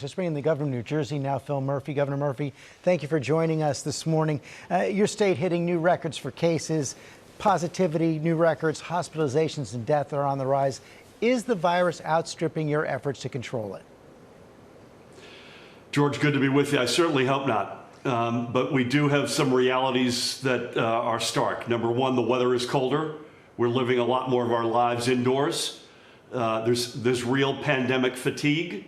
Just bringing the governor of New Jersey now, Phil Murphy. Governor Murphy, thank you for joining us this morning. Your state hitting new records for cases, positivity, new records, hospitalizations and death are on the rise. Is the virus outstripping your efforts to control it? George, good to be with you. I certainly hope not. But we do have some realities that are stark. Number one, the weather is colder. We're living a lot more of our lives indoors. There's real pandemic fatigue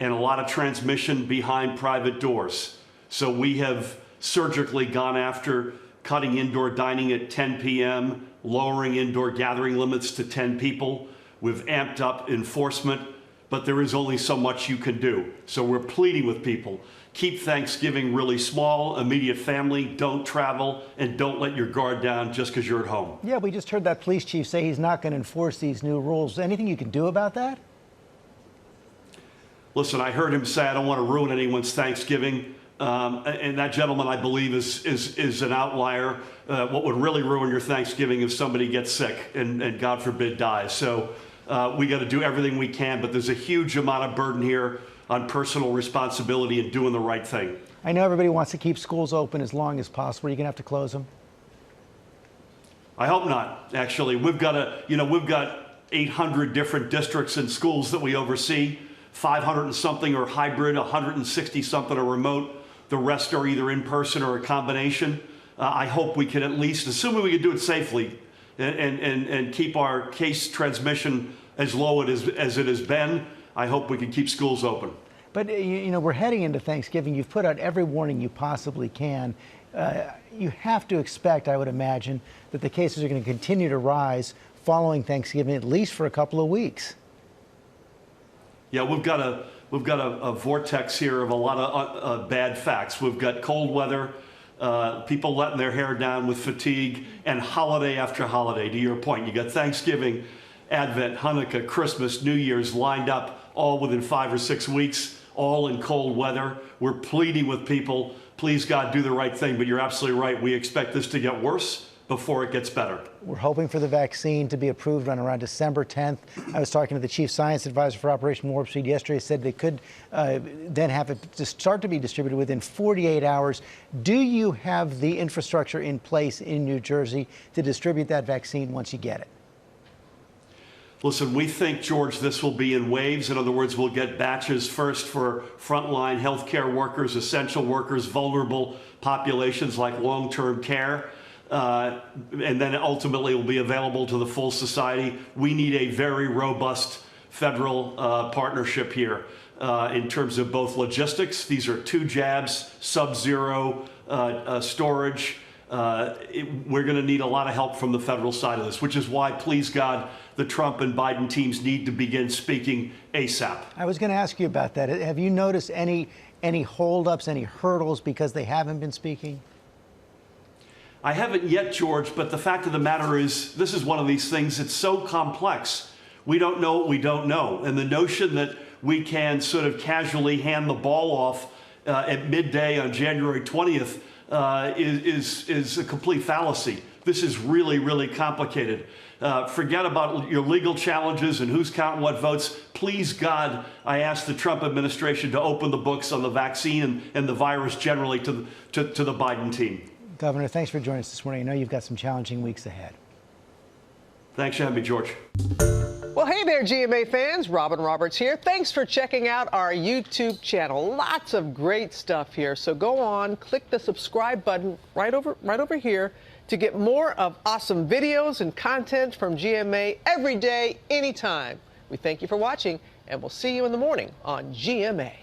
and a lot of transmission behind private doors. So we have surgically gone after cutting indoor dining at 10 p.m., lowering indoor gathering limits to 10 people. We've amped up enforcement, but there is only so much you can do. So we're pleading with people, keep Thanksgiving really small, immediate family, don't travel, and don't let your guard down just because you're at home. Yeah, we just heard that police chief say he's not going to enforce these new rules. Anything you can do about that? Listen, I heard him say, I don't want to ruin anyone's Thanksgiving. And that gentleman, I believe, is an outlier. What would really ruin your Thanksgiving if somebody gets sick and God forbid, dies. So we got to do everything we can, but there's a huge amount of burden here on personal responsibility and doing the right thing. I know everybody wants to keep schools open as long as possible. Are you going to have to close them? I hope not, actually. We've got 800 different districts and schools that we oversee. 500 and something are hybrid, 160 something are remote. The rest are either in person or a combination. I hope we can at least, assuming we can do it safely and keep our case transmission as low as it has been, I hope we can keep schools open. But, you know, we're heading into Thanksgiving. You've put out every warning you possibly can. You have to expect, I would imagine, that the cases are going to continue to rise following Thanksgiving, at least for a couple of weeks. Yeah, we've got a vortex here of a lot of bad facts. We've got cold weather, people letting their hair down with fatigue, and holiday after holiday. To your point, you got Thanksgiving, Advent, Hanukkah, Christmas, New Year's lined up all within 5 or 6 weeks, all in cold weather. We're pleading with people, please God, do the right thing. But you're absolutely right. We expect this to get worse before it gets better. We're hoping for the vaccine to be approved on around December 10th. I was talking to the chief science advisor for Operation Warp Speed yesterday. Said they could then have it to start to be distributed within 48 hours. Do you have the infrastructure in place in New Jersey to distribute that vaccine once you get it? Listen, we think, George, this will be in waves. In other words, we'll get batches first for frontline healthcare workers, essential workers, vulnerable populations like long-term care. And then ultimately it will be available to the full society. We need a very robust federal partnership here in terms of both logistics. These are 2 jabs, sub-zero storage. We're going to need a lot of help from the federal side of this, which is why, please God, the Trump and Biden teams need to begin speaking ASAP. I was going to ask you about that. Have you noticed any holdups, any hurdles because they haven't been speaking? I haven't yet, George, but the fact of the matter is, this is one of these things that's so complex. We don't know what we don't know. And the notion that we can sort of casually hand the ball off at midday on January 20th is a complete fallacy. This is really, really complicated. Forget about your legal challenges and who's counting what votes. Please, God, I ask the Trump administration to open the books on the vaccine and the virus generally to the Biden team. Governor, thanks for joining us this morning. I know you've got some challenging weeks ahead. Thanks for having me, George. Well, hey there, GMA fans. Robin Roberts here. Thanks for checking out our YouTube channel. Lots of great stuff here. So go on, click the subscribe button right over here to get more of awesome videos and content from GMA every day, anytime. We thank you for watching, and we'll see you in the morning on GMA.